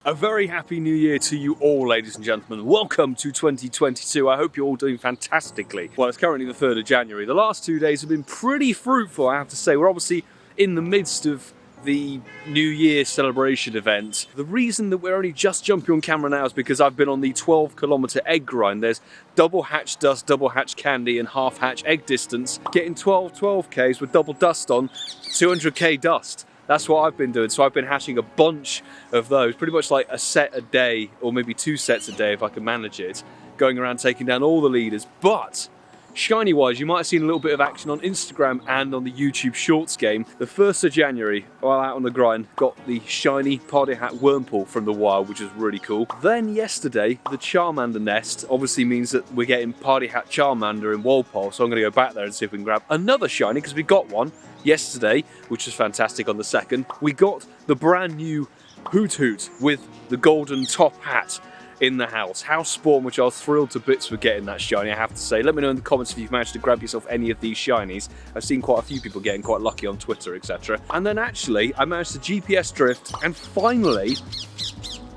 A very happy new year to you all, ladies and gentlemen. Welcome to 2022. I hope you're all doing fantastically. Well, it's currently the 3rd of January. The last 2 days have been pretty fruitful, I have to say. We're obviously in the midst of the New Year celebration event. The reason that we're only just jumping on camera now is because I've been on the 12-kilometer egg grind. There's double hatch dust, double hatch candy, and half hatch egg distance. Getting 12Ks with double dust on, 200k dust. That's what I've been doing, so I've been hatching a bunch of those, pretty much like a set a day, or maybe 2 sets a day if I can manage it, going around taking down all the leaders. But shiny-wise, you might have seen a little bit of action on Instagram and on the YouTube Shorts game. The 1st of January, while out on the grind, got the shiny Party Hat Wurmple from the wild, which is really cool. Then yesterday, the Charmander nest obviously means that we're getting Party Hat Charmander in Walpole, so I'm going to go back there and see if we can grab another shiny, because we got one yesterday, which was fantastic on the 2nd. We got the brand new Hoothoot with the golden top hat in the house. House Spawn, which I was thrilled to bits for getting that shiny, I have to say. Let me know in the comments if you've managed to grab yourself any of these shinies. I've seen quite a few people getting quite lucky on Twitter, etc. And then actually, I managed to GPS drift, and finally,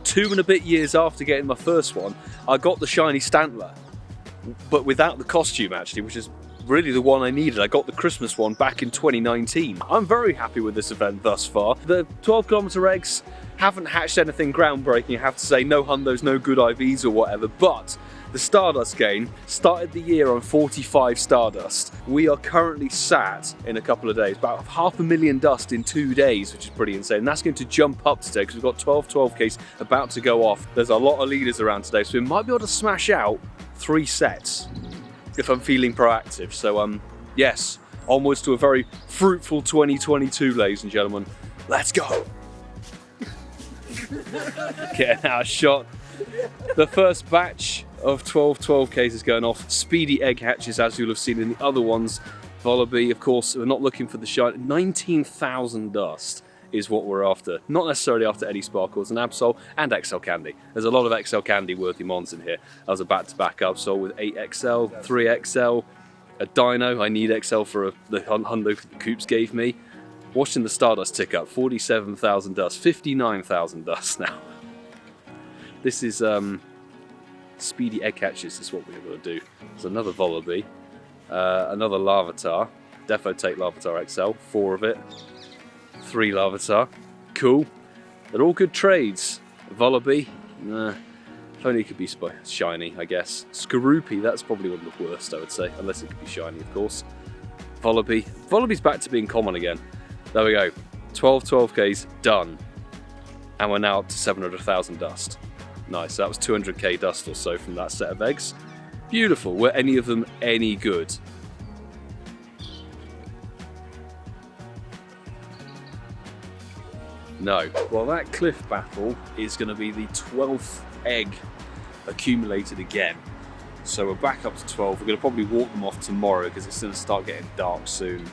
2 and a bit years after getting my first one, I got the shiny Stantler, but without the costume actually, which is really the one I needed. I got the Christmas one back in 2019. I'm very happy with this event thus far. The 12-kilometer eggs haven't hatched anything groundbreaking, I have to say. No hundos, no good IVs or whatever, but the Stardust game started the year on 45 Stardust. We are currently sat, in a couple of days, about 500,000 dust in 2 days, which is pretty insane. And that's going to jump up today because we've got 12Ks about to go off. There's a lot of leaders around today, so we might be able to smash out 3 sets. If I'm feeling proactive. So yes, onwards to a very fruitful 2022, ladies and gentlemen. Let's go. Getting our shot. The first batch of 12Ks is going off. Speedy egg hatches, as you'll have seen in the other ones. Volibee, of course, we're not looking for the shine. 19,000 dust is what we're after. Not necessarily after Eddie Sparkles and Absol and XL Candy. There's a lot of XL Candy worthy mons in here. I was a back-to-back Absol with 8XL, 3XL, a Dino. I need XL for the hundo the Coops gave me. Watching the Stardust tick up, 47,000 dust, 59,000 dust now. This is speedy egg catches is what we're going to do. There's another Volibee, another Larvitar, Defo Take Larvitar XL, 4 of it. 3 Larvitar. Cool. They're all good trades. Volibee, nah. If only it could be shiny, I guess. Skorupi, that's probably one of the worst, I would say. Unless it could be shiny, of course. Volibee. Volibee's back to being common again. There we go. 12Ks done. And we're now up to 700,000 dust. Nice, that was 200k dust or so from that set of eggs. Beautiful. Were any of them any good? No. Well, that cliff battle is going to be the 12th egg accumulated again. So we're back up to 12. We're going to probably walk them off tomorrow because it's going to start getting dark soon.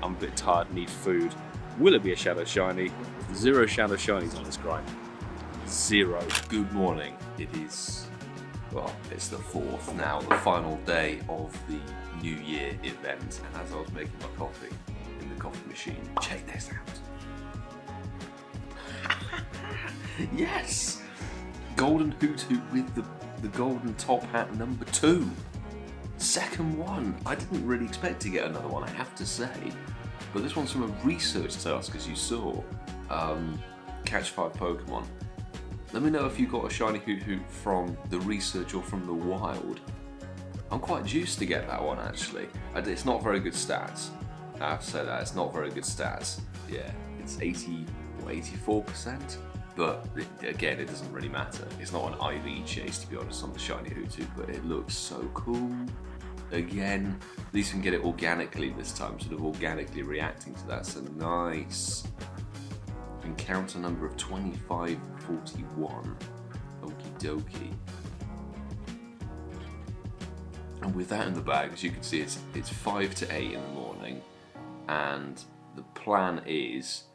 I'm a bit tired, need food. Will it be a Shadow Shiny? 0 Shadow Shinies on this grind. 0. Good morning. It is, well, it's the 4th now, the final day of the New Year event. And as I was making my coffee in the coffee machine, check this out. Yes! Golden Hoothoot with the golden top hat number 2. Second one. I didn't really expect to get another one, I have to say. But this one's from a research task, as you saw. Catch 5 Pokemon. Let me know if you got a shiny Hoothoot from the research or from the wild. I'm quite juiced to get that one, actually. It's not very good stats. I have to say that, it's not very good stats. Yeah, it's 84%. But again, it doesn't really matter. It's not an IV chase, to be honest, on the shiny Hoothoot, but it looks so cool. Again, at least we can get it organically this time, sort of organically reacting to that, so nice. Encounter number of 2541. Okie dokie. And with that in the bag, as you can see, it's 5 to 8 in the morning, and the plan is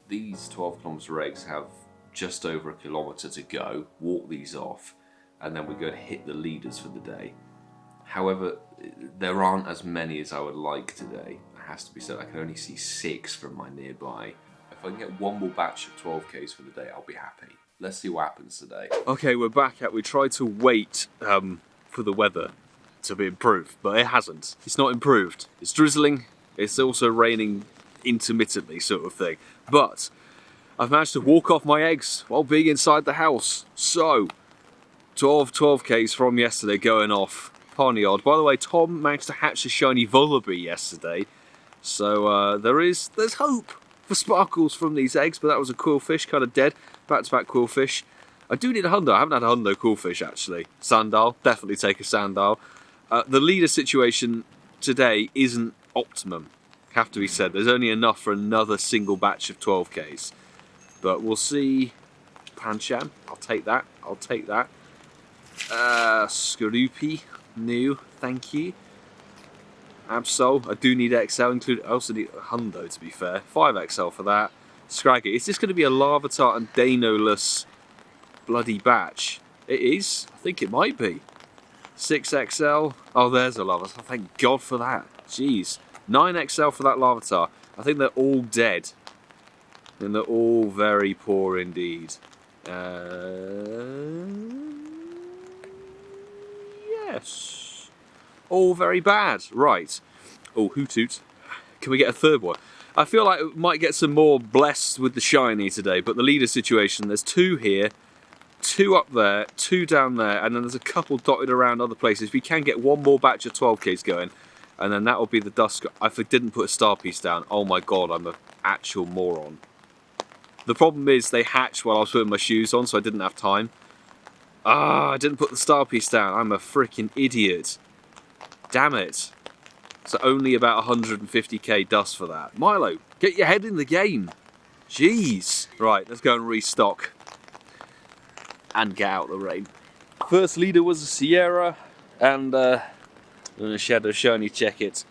these 12-kilometer eggs have just over 1 kilometer to go, walk these off, and then we're going to hit the leaders for the day. However, there aren't as many as I would like today. It has to be said, I can only see 6 from my nearby If I can get one more batch of 12Ks for the day, I'll be happy. Let's see what happens today. Okay, we're back at. We tried to wait for the weather to be improved, but it hasn't. It's not improved. It's drizzling. It's also raining intermittently, sort of thing. But I've managed to walk off my eggs while being inside the house. So 12Ks from yesterday going off. Party. By the way, Tom managed to hatch a shiny Vullaby yesterday, so there's hope for sparkles from these eggs. But that was a quillfish, kind of dead. Back-to-back quillfish. I do need a hundo. I haven't had a hundo quillfish actually. Sandal, definitely take a sandal. The leader situation today isn't optimum, have to be said. There's only enough for another single batch of 12Ks, but we'll see. Pancham, I'll take that. I'll take that. Skorupi. New, thank you. Absol, I do need XL, I also need a hundo to be fair. 5XL for that. Scraggy, is this going to be a Larvitar and Dano-less bloody batch? It is, I think it might be. 6XL, oh there's a Larvitar, thank God for that. Jeez, 9XL for that Larvitar. I think they're all dead. And they're all very poor indeed. Yes. All very bad. Right. Oh, Hoothoot. Can we get a third one? I feel like we might get some more blessed with the shiny today, but the leader situation, there's 2 here, 2 up there, 2 down there, and then there's a couple dotted around other places. We can get one more batch of 12Ks going, and then that will be the dusk. I didn't put a star piece down. Oh my God, I'm an actual moron. The problem is they hatched while I was putting my shoes on, so I didn't have time. I didn't put the star piece down. I'm a freaking idiot. Damn it. So only about 150k dust for that. Milo, get your head in the game. Jeez. Right, let's go and restock. And get out the rain. First leader was a Sierra and a Shadow Shiny. Check it.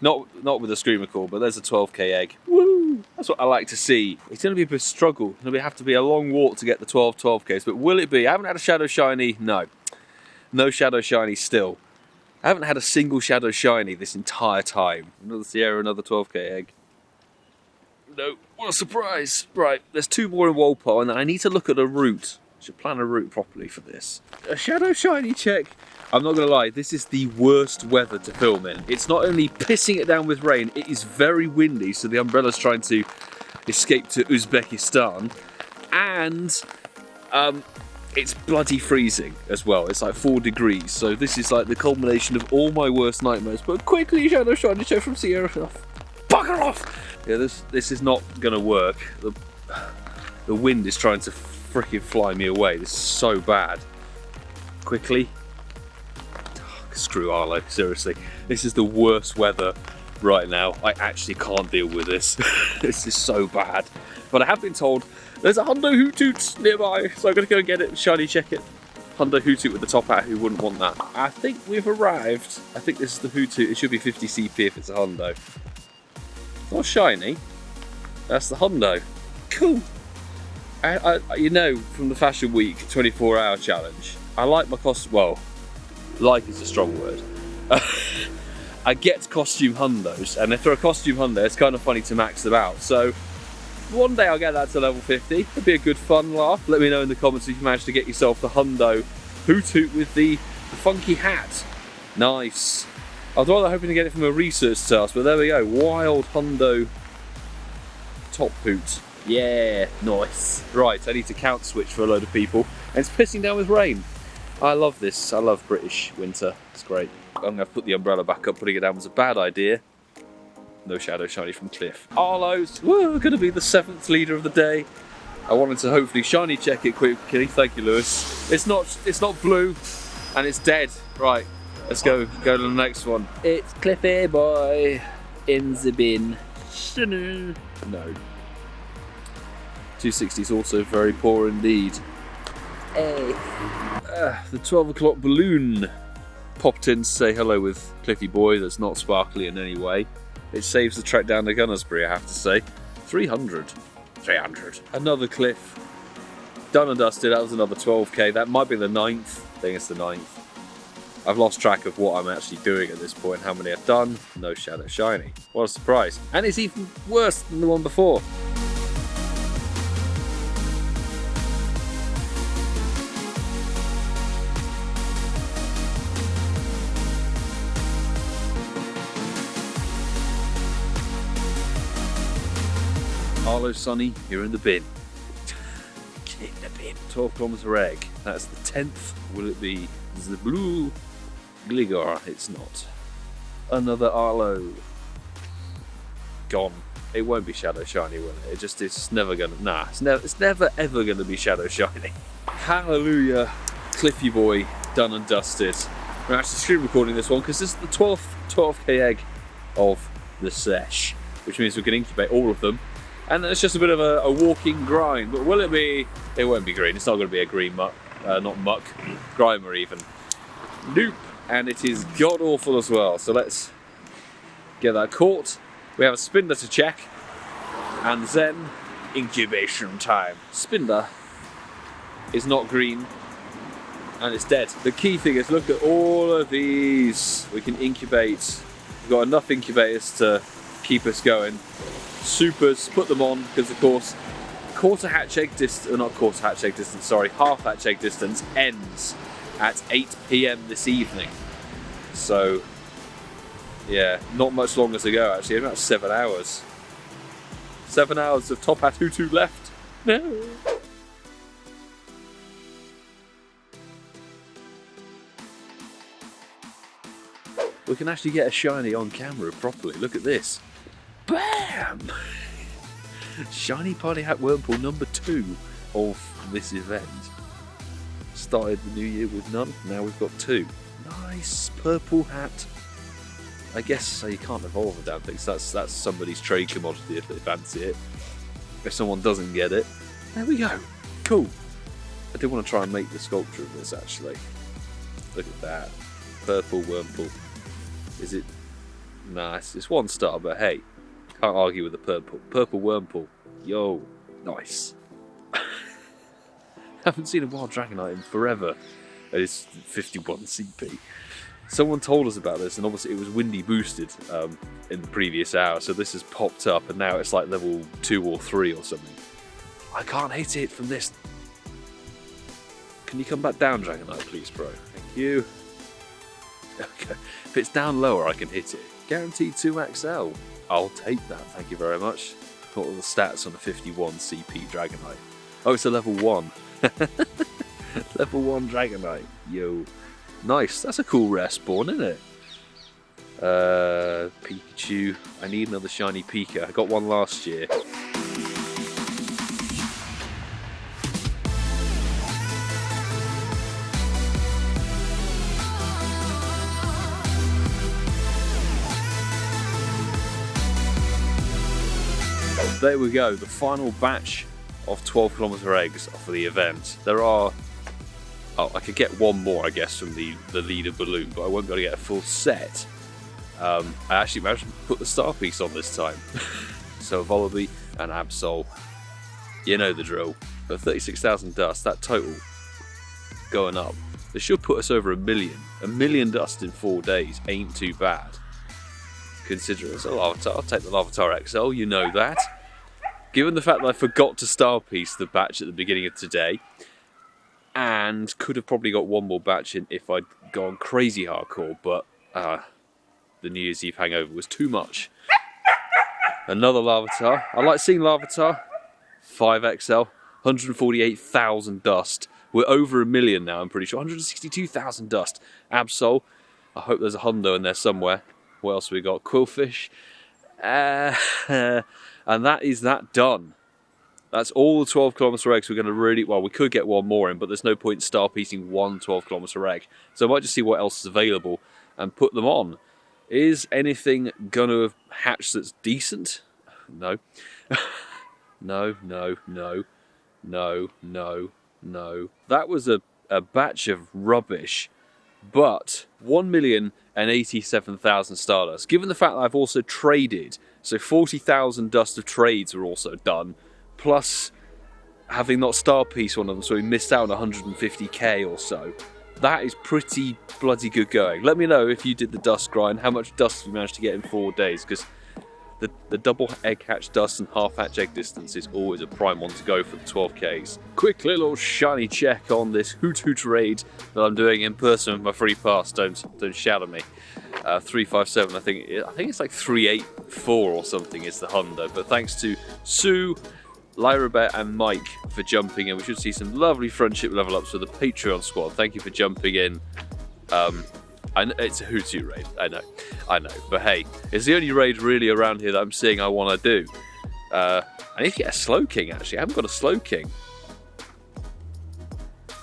Not with a Screamer Call, but there's a 12k egg. Woo! That's what I like to see. It's going to be a bit of a struggle. It'll have to be a long walk to get the 12Ks, but will it be? I haven't had a Shadow Shiny. No. No Shadow Shiny still. I haven't had a single Shadow Shiny this entire time. Another Sierra, another 12k egg. No, what a surprise. Right, there's 2 more in Walpole, and then I need to look at a route. I should plan a route properly for this. A Shadow Shiny check. I'm not going to lie, this is the worst weather to film in. It's not only pissing it down with rain, it is very windy, so the umbrella's trying to escape to Uzbekistan. And it's bloody freezing as well. It's like 4 degrees, so this is like the culmination of all my worst nightmares. But quickly, Shadow Shiny check from Sierra. Bugger off! Yeah, this is not going to work. The wind is trying to freaking fly me away. This is so bad. Quickly. Screw Arlo, seriously. This is the worst weather right now. I actually can't deal with this. This is so bad. But I have been told there's a Hundo Hoothoot nearby, so I'm going to go and get it, shiny check it. Hundo Hoothoot with the top hat, who wouldn't want that? I think we've arrived. I think this is the Hoothoot. It should be 50 CP if it's a Hundo. It's not shiny. That's the Hundo. Cool. You know, from the Fashion Week 24-hour challenge, I like my costume. Well, like is a strong word. I get costume hundos, and if they're a costume hundo, it's kind of funny to max them out. So one day I'll get that to level 50. It'd be a good fun laugh. Let me know in the comments if you managed to get yourself the Hundo Hoothoot with the funky hat. Nice. I was rather hoping to get it from a research task, but there we go. Wild Hundo Top Hoot. Yeah, nice. Right, I need to count switch for a load of people, and it's pissing down with rain. I love this. I love British winter. It's great. I'm going to put the umbrella back up. Putting it down was a bad idea. No Shadow Shiny from Cliff. Arlo's going to be the 7th leader of the day. I wanted to hopefully shiny check it quickly. Thank you, Lewis. It's not blue, and it's dead. Right, let's go to the next one. It's Cliffy boy in the bin. No. 260 is also very poor indeed. Hey. The 12 o'clock balloon popped in to say hello with Cliffy boy. That's not sparkly in any way. It saves the trek down to Gunnersbury, I have to say. 300. Another Cliff. Done and dusted. That was another 12k. That might be the 9th. I think it's the 9th. I've lost track of what I'm actually doing at this point. How many I've done. No Shadow Shiny. What a surprise. And it's even worse than the one before. Arlo Sunny, you're in the bin. In the bin. 12 kilometers per egg. That's the 10th. Will it be the blue Gligar? It's not. Another Arlo. Gone. It won't be Shadow Shiny, will it? It's never gonna. Nah, it's never ever gonna be Shadow Shiny. Hallelujah, Cliffy boy, done and dusted. We're actually screen recording this one because this is the 12k egg of the sesh, which means we can incubate all of them. And it's just a bit of a walking grind. But will it be? It won't be green. It's not going to be a green muck, not muck, Grimer even. Nope. And it is god awful as well. So let's get that caught. We have a Spinda to check, and then incubation time. Spinda is not green, and it's dead. The key thing is look at all of these. We can incubate. We've got enough incubators to keep us going. Supers, put them on, because of course, half hatch egg distance ends at 8 PM this evening. So, yeah, not much longer to go actually, about 7 hours. 7 hours of Top Hat Hoothoot left. No. We can actually get a shiny on camera properly. Look at this. Bam! Shiny Party Hat Wurmple number 2 of this event. Started the new year with none, now we've got 2. Nice purple hat. I guess you can't evolve a damn thing, so that's somebody's trade commodity if they fancy it. If someone doesn't get it, there we go. Cool. I do want to try and make the sculpture of this actually. Look at that. Purple Wurmple. Is it? Nah, it's 1 star, but hey, can't argue with the purple Wurmple. Yo, nice. Haven't seen a wild Dragonite in forever. It's 51 CP. Someone told us about this, and obviously it was windy boosted in the previous hour, so this has popped up, and now it's like level 2 or 3 or something. I can't hit it from this. Can you come back down, Dragonite, please, bro? Thank you. Okay. If it's down lower, I can hit it. Guaranteed 2XL. I'll take that, thank you very much. What are the stats on a 51 CP Dragonite? Oh, it's a level 1. Level 1 Dragonite. Yo. Nice, that's a cool rare spawn, isn't it? Pikachu. I need another shiny Pika. I got one last year. There we go, the final batch of 12 kilometer eggs for the event. There are, oh, I could get one more, I guess, from the leader balloon, but I won't be able to get a full set. I actually managed to put the star piece on this time. So Volibee and Absol, you know the drill. But 36,000 dust, that total going up. This should put us over 1 million. 1 million dust in 4 days ain't too bad. Considering it's a Larvitar, I'll take the Larvitar XL, you know that. Given the fact that I forgot to star piece the batch at the beginning of today, and could have probably got one more batch in if I'd gone crazy hardcore, but the New Year's Eve hangover was too much. Another Larvitar. I like seeing Larvitar. 5XL, 148,000 dust. We're over 1 million now, I'm pretty sure. 162,000 dust. Absol. I hope there's a hundo in there somewhere. What else we got? Quillfish. And that is that done. That's all the 12 kilometer eggs we're going to really... Well, we could get one more in, but there's no point in star piecing one 12 kilometer egg. So I might just see what else is available and put them on. Is anything going to have hatched that's decent? No. No. That was a batch of rubbish. But 1,087,000 Stardust. Given the fact that I've also traded, so 40,000 dust of trades were also done, plus having not star piece one of them, so we missed out on 150k or so. That is pretty bloody good going. Let me know if you did the dust grind, how much dust you managed to get in 4 days, because the double egg hatch dust and half hatch egg distance is always a prime one to go for the 12Ks. Quick little shiny check on this Hoothoot raid that I'm doing in person with my free pass. Don't shout at me. 357, I think it's like 384 or something is the hundo, but thanks to Sue, Lyra Bear and Mike for jumping in. We should see some lovely friendship level ups with the Patreon squad. Thank you for jumping in. I know, it's a Hoothoot raid, I know. But hey, it's the only raid really around here that I'm seeing I want to do. I need to get a Slowking actually. I haven't got a Slowking.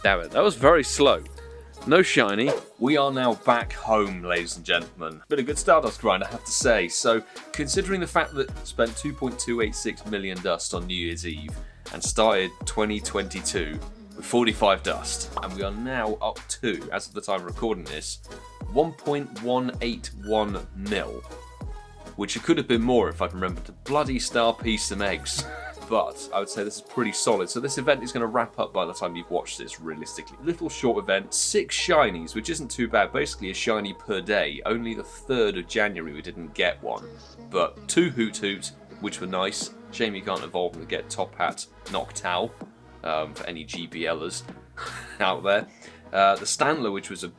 Damn it, that was very slow. No shiny. We are now back home, ladies and gentlemen. Been a good Stardust grind, I have to say. So, considering the fact that I spent 2.286 million dust on New Year's Eve and started 2022 with 45 dust, and we are now up to, as of the time of recording this, 1.181 mil, which it could have been more if I'd remembered to bloody star piece some eggs. But I would say this is pretty solid. So this event is going to wrap up by the time you've watched this, realistically. Little short event, 6 shinies, which isn't too bad. Basically a shiny per day. Only the 3rd of January we didn't get one. But 2 Hoothoot, which were nice. Shame you can't evolve them to get Top Hat Noctowl, for any GBLers out there. The Standler, which was a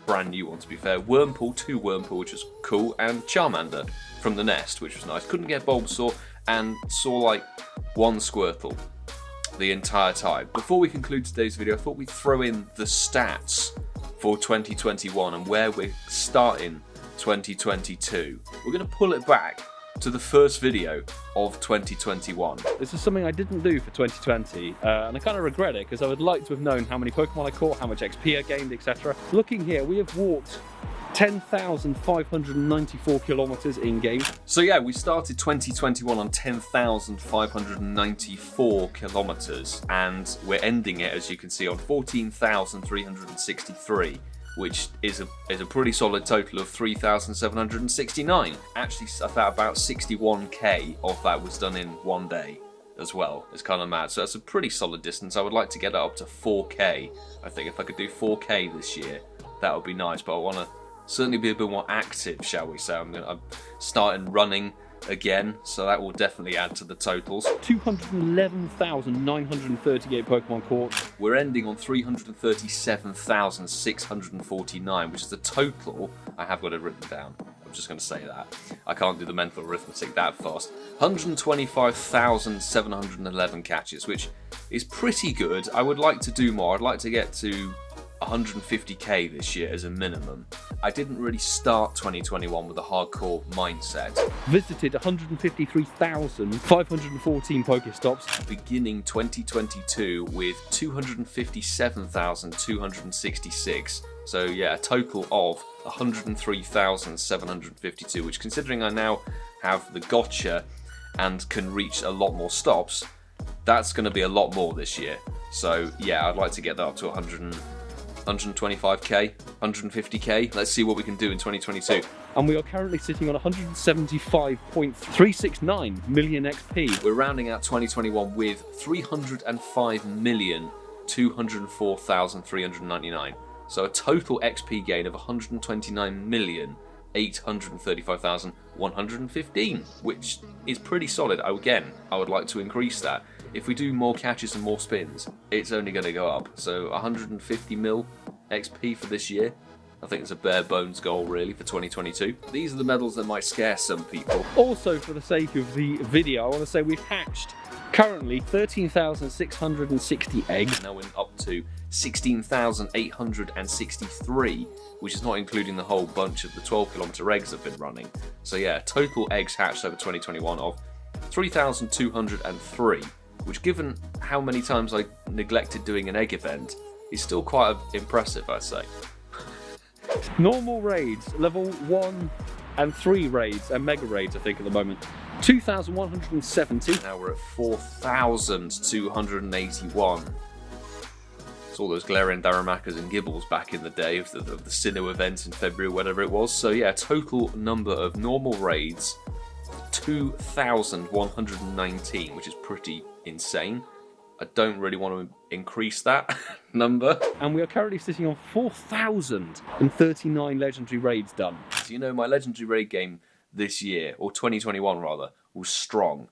brand new one to be fair. Wurmple, 2 Wurmple, which was cool. And Charmander from the nest, which was nice. Couldn't get Bulbasaur and saw like 1 Squirtle the entire time. Before we conclude today's video, I thought we'd throw in the stats for 2021 and where we're starting 2022. We're going to pull it back to the first video of 2021. This is something I didn't do for 2020, and I kind of regret it because I would like to have known how many Pokemon I caught, how much XP I gained, etc. Looking here, we have walked 10,594 kilometers in game. So yeah, we started 2021 on 10,594 kilometers, and we're ending it, as you can see, on 14,363, which is a pretty solid total of 3,769. Actually, I thought about 61k of that was done in one day as well. It's kind of mad. So that's a pretty solid distance. I would like to get that up to 4k. I think if I could do 4k this year, that would be nice, but I want to certainly be a bit more active, shall we say. I'm starting running again, so that will definitely add to the totals. 211,938 Pokemon caught. We're ending on 337,649, which is the total. I have got it written down. I'm just going to say that. I can't do the mental arithmetic that fast. 125,711 catches, which is pretty good. I would like to do more. I'd like to get to 150k this year as a minimum. I didn't really start 2021 with a hardcore mindset. Visited 153,514 Pokestops. Beginning 2022 with 257,266. So yeah, a total of 103,752, which, considering I now have the gotcha and can reach a lot more stops, that's going to be a lot more this year. So yeah, I'd like to get that up to 125k, 150k. Let's see what we can do in 2022. And we are currently sitting on 175.369 million XP. We're rounding out 2021 with 305,204,399. So a total XP gain of 129,835,115, which is pretty solid. I would like to increase that. If we do more catches and more spins, it's only going to go up. So 150 mil XP for this year. I think it's a bare bones goal really for 2022. These are the medals that might scare some people. Also, for the sake of the video, I want to say we've hatched currently 13,660 eggs. Now we're up to 16,863, which is not including the whole bunch of the 12-kilometer eggs I've been running. So yeah, total eggs hatched over 2021 of 3,203. Which, given how many times I neglected doing an egg event, is still quite impressive, I'd say. Normal raids, level 1 and 3 raids, and mega raids, I think, at the moment. 2,170. Now we're at 4,281. It's all those Galarian Darumacas and Gibbles back in the day of the Sinnoh events in February, whatever it was. So yeah, total number of normal raids, 2,119, which is pretty insane. I don't really want to increase that number. And we are currently sitting on 4,039 legendary raids done. So you know, my legendary raid game this year, or 2021 rather, was strong.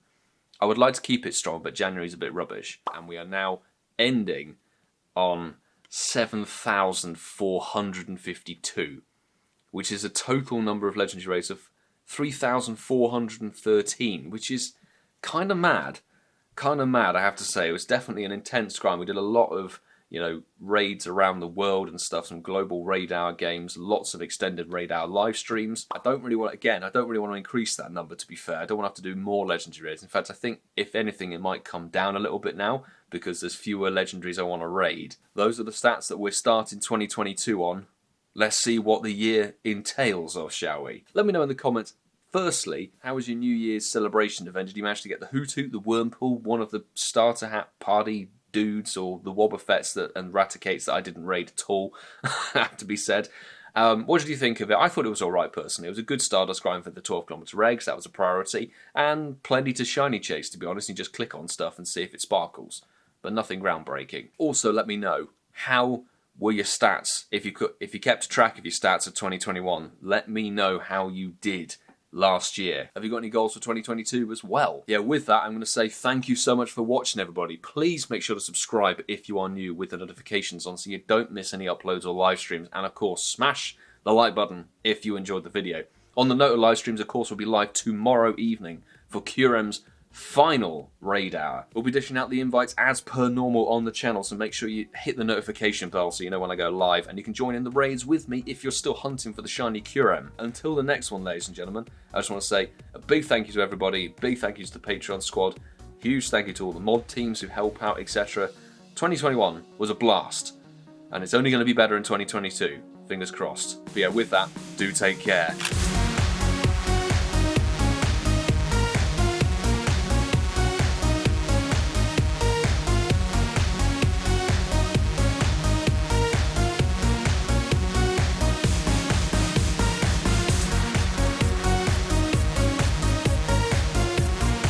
I would like to keep it strong, but January's a bit rubbish. And we are now ending on 7,452, which is a total number of legendary raids of 3,413, which is kind of mad. Kind of mad, I have to say. It was definitely an intense grind. We did a lot of, you know, raids around the world and stuff, some global raid hour games, lots of extended raid hour live streams. I don't really want to increase that number, to be fair. I don't want to have to do more legendary raids. In fact, I think, if anything, it might come down a little bit now, because there's fewer legendaries I want to raid. Those are the stats that we're starting 2022 on. Let's see what the year entails of, shall we? Let me know in the comments. Firstly, how was your New Year's celebration event? Did you manage to get the Hoothoot, the Wurmple, one of the starter hat party dudes, or the Wobbuffets and Raticates that I didn't raid at all, have to be said? What did you think of it? I thought it was alright personally. It was a good Stardust grind for the 12km regs, that was a priority, and plenty to shiny chase, to be honest. You just click on stuff and see if it sparkles, but nothing groundbreaking. Also, let me know, how were your stats? If you kept track of your stats of 2021, let me know how you did last year. Have you got any goals for 2022 as well? Yeah, with that, I'm going to say thank you so much for watching, everybody. Please make sure to subscribe if you are new with the notifications on so you don't miss any uploads or live streams. And of course, smash the like button if you enjoyed the video. On the note of live streams, of course, we'll be live tomorrow evening for Curem's final raid hour. We'll be dishing out the invites as per normal on the channel, so make sure you hit the notification bell so you know when I go live, and you can join in the raids with me if you're still hunting for the shiny Curem. Until the next one, ladies and gentlemen, I just want to say a big thank you to everybody, big thank you to the Patreon squad, huge thank you to all the mod teams who help out, etc. 2021 was a blast, and it's only going to be better in 2022, fingers crossed. But yeah, with that, do take care.